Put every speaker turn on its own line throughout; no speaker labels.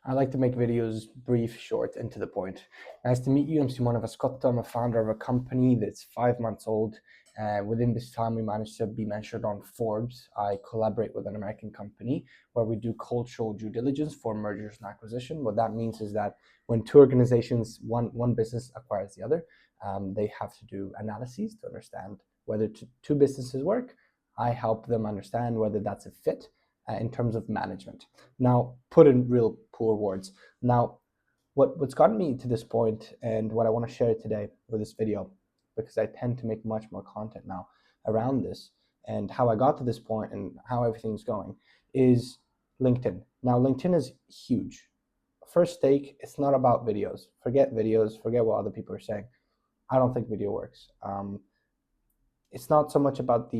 I like to make videos brief, short, and to the point. Nice to meet you. I'm Simone Vascotto. I'm a founder of a company that's 5 months old. Within this time, we managed to be mentioned on Forbes. I collaborate with an American company where we do cultural due diligence for mergers and acquisition. What that means is that when two organizations, one business acquires the other, they have to do analyses to understand whether two businesses work. I help them understand whether that's a fit in terms of management. Now, put in real poor words. Now, what's gotten me to this point and what I want to share today with this video, because I tend to make much more content now around this and how I got to this point and how everything's going, is LinkedIn. Now, LinkedIn is huge. First take, it's not about videos. Forget videos, forget what other people are saying. I don't think video works. It's not so much about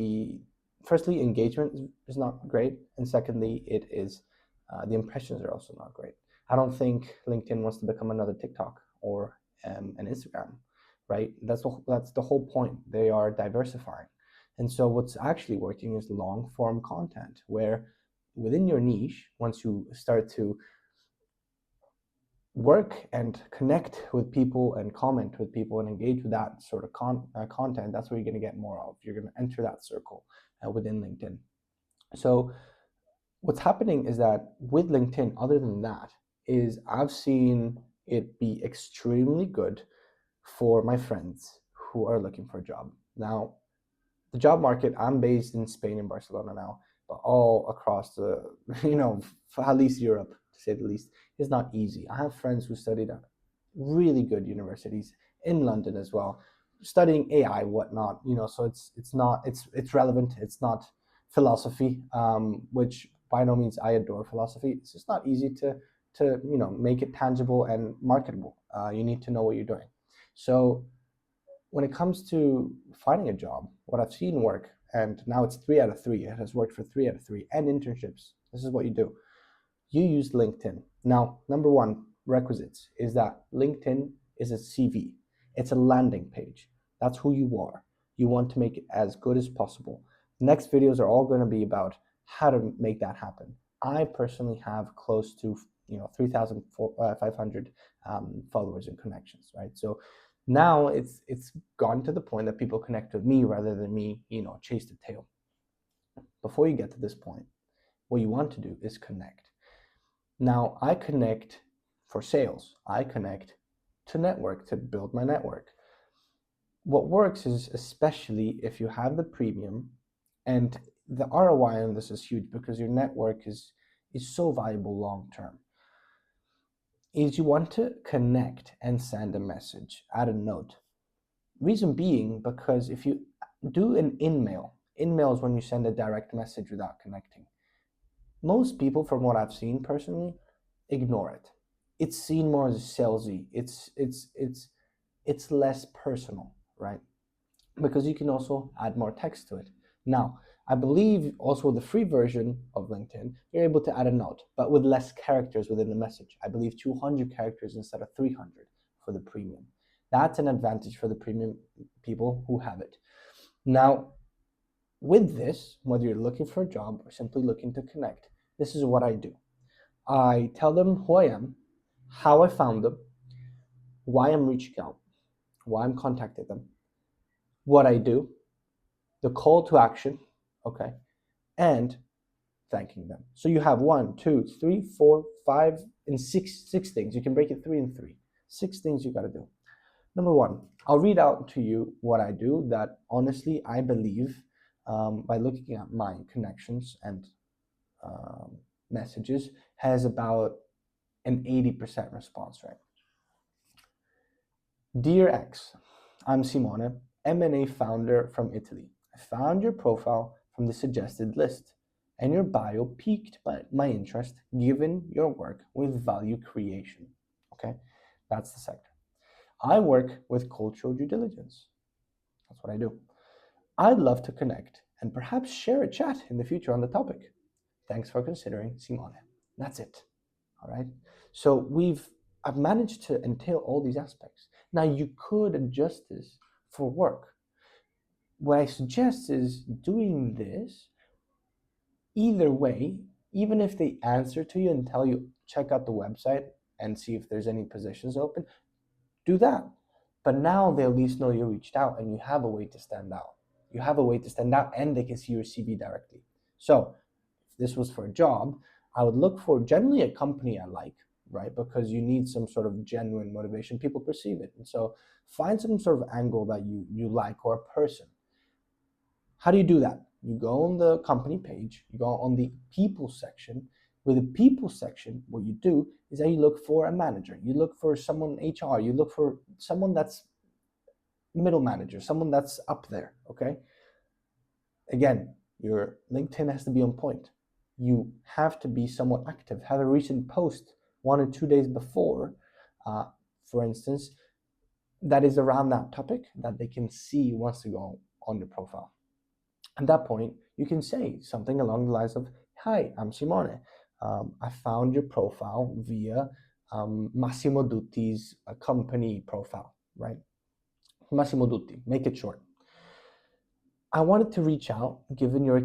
firstly, engagement is not great, and secondly, it is the impressions are also not great. I don't think LinkedIn wants to become another TikTok or an Instagram, right? That's the whole point. They are diversifying, and so what's actually working is long form content, where within your niche, once you start to work and connect with people and comment with people and engage with that sort of content, that's what you're going to get more of. You're going to enter that circle within LinkedIn. So what's happening is that with LinkedIn, other than that, is I've seen it be extremely good for my friends who are looking for a job. Now, the job market, I'm based in Spain and Barcelona now, but all across the, at least Europe, to say the least, is not easy. I have friends who studied at really good universities in London as well, studying AI, whatnot, so it's relevant. It's not philosophy, which by no means I adore philosophy. It's just not easy to make it tangible and marketable. You need to know what you're doing. So when it comes to finding a job, what I've seen work, and now it's 3 out of 3, it has worked for 3 out of 3, and internships, this is what you do. You use LinkedIn. Now, number one, requisites is that LinkedIn is a CV. It's a landing page. That's who you are. You want to make it as good as possible. The next videos are all going to be about how to make that happen. I personally have close to 3,500 followers and connections, right? So now it's gone to the point that people connect with me rather than me, chase the tail. Before you get to this point, what you want to do is connect. Now, I connect for sales. I connect to network, to build my network. What works is, especially if you have the premium, and the ROI on this is huge because your network is so valuable long term, is you want to connect and send a message, add a note. Reason being, because if you do an in-mail is when you send a direct message without connecting. Most people, from what I've seen personally, ignore it. It's seen more as salesy. It's less personal, right? Because you can also add more text to it. Now, I believe also the free version of LinkedIn, you're able to add a note, but with less characters within the message. I believe 200 characters instead of 300 for the premium. That's an advantage for the premium people who have it. Now, with this, whether you're looking for a job or simply looking to connect, this is what I do. I tell them who I am, how I found them, why I'm reaching out, why I'm contacting them, what I do, the call to action, okay, and thanking them. So you have 1, 2, 3, 4, 5, and six things. You can break it 3 and 3. 6 things you got to do. Number 1, I'll read out to you what I do that honestly I believe by looking at my connections and messages has about an 80% response rate. Dear X, I'm Simone, M&A founder from Italy. I found your profile from the suggested list, and your bio piqued my interest given your work with value creation. Okay, that's the sector. I work with cultural due diligence. That's what I do. I'd love to connect and perhaps share a chat in the future on the topic. Thanks for considering, Simone. That's it. All right. So I've managed to entail all these aspects. Now you could adjust this for work. What I suggest is doing this either way even if they answer to you and tell you, check out the website and see if there's any positions open, do that. But now they at least know you reached out and you have a way to stand out. You have a way to stand out and they can see your CV directly. So if this was for a job, I would look for generally a company I like, right? Because you need some sort of genuine motivation. People perceive it. And so find some sort of angle that you like, or a person. How do you do that? You go on the company page, you go on the people section. With the people section, what you do is that you look for a manager, you look for someone in HR, you look for someone that's middle manager, someone that's up there, okay? Again, your LinkedIn has to be on point. You have to be somewhat active, have a recent post 1 or 2 days before, for instance, that is around that topic that they can see once to go on your profile. At that point, you can say something along the lines of, "Hi, I'm Simone. I found your profile via Massimo Dutti's company profile," right? Massimo Dutti, make it short. I wanted to reach out, given your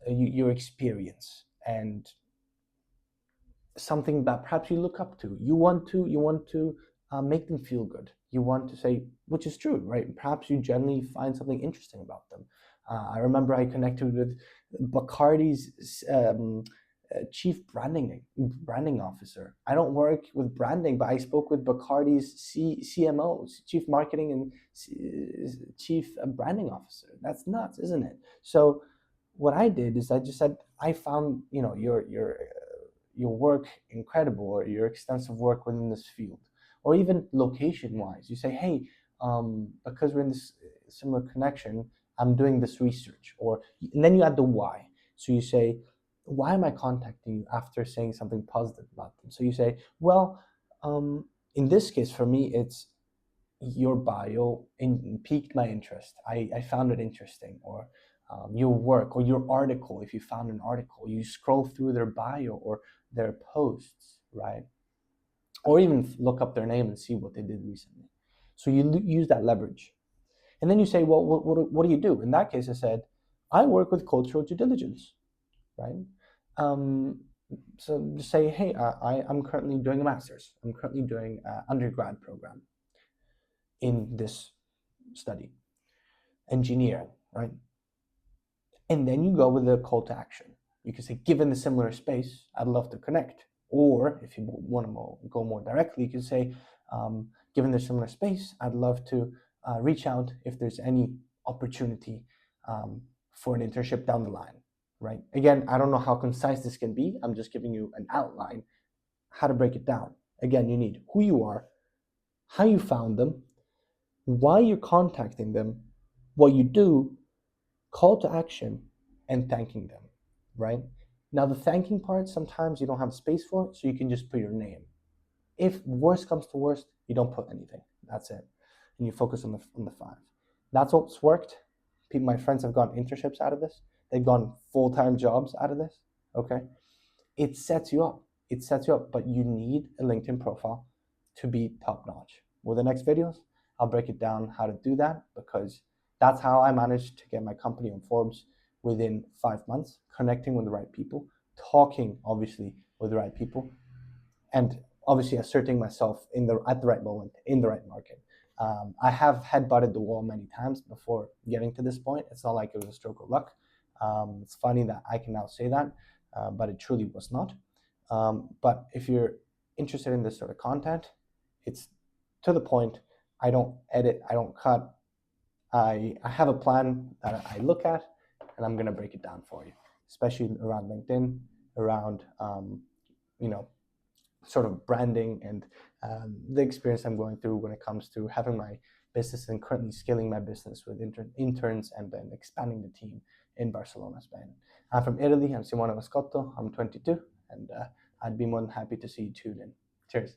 your experience, and something that perhaps you look up to. You want to make them feel good. You want to say, which is true, right? Perhaps you generally find something interesting about them. I remember I connected with Bacardi's chief branding officer. I don't work with branding, but I spoke with Bacardi's CMO, chief marketing and chief branding officer. That's nuts, isn't it? So what I did is I just said, I found your work incredible, or your extensive work within this field, or even location wise. You say, hey, because we're in this similar connection, I'm doing this research, and then you add the why. So you say, why am I contacting you after saying something positive about them? So you say, well, in this case for me, it's your bio piqued my interest. I found it interesting. Or your work or your article, if you found an article, you scroll through their bio or their posts, right? Or even look up their name and see what they did recently. So you use that leverage. And then you say, well, what do you do? In that case, I said, I work with cultural due diligence, right? So just say, hey, I'm currently doing a master's. I'm currently doing an undergrad program in this study, engineering, right? And then you go with a call to action. You can say, given the similar space, I'd love to connect. Or if you want to go more directly, you can say, given the similar space, I'd love to reach out if there's any opportunity for an internship down the line, right? Again, I don't know how concise this can be. I'm just giving you an outline, how to break it down. Again, you need who you are, how you found them, why you're contacting them, what you do, call to action, and thanking them, right? Now, the thanking part, sometimes you don't have space for it, so you can just put your name. If worst comes to worst, you don't put anything. That's it. And you focus on the five. That's what's worked. My friends have gotten internships out of this. They've gone full-time jobs out of this. Okay. It sets you up. It sets you up, but you need a LinkedIn profile to be top notch. With the next videos, I'll break it down how to do that, because that's how I managed to get my company on Forbes within 5 months, connecting with the right people, talking obviously with the right people, and obviously asserting myself at the right moment in the right market. I have headbutted the wall many times before getting to this point. It's not like it was a stroke of luck. It's funny that I can now say that, but it truly was not. But if you're interested in this sort of content, it's to the point. I don't edit, I don't cut. I have a plan that I look at, and I'm going to break it down for you, especially around LinkedIn, around sort of branding, and the experience I'm going through when it comes to having my business and currently scaling my business with interns and then expanding the team in Barcelona, Spain. I'm from Italy. I'm Simone Mascotto. I'm 22, and I'd be more than happy to see you tune in. Cheers.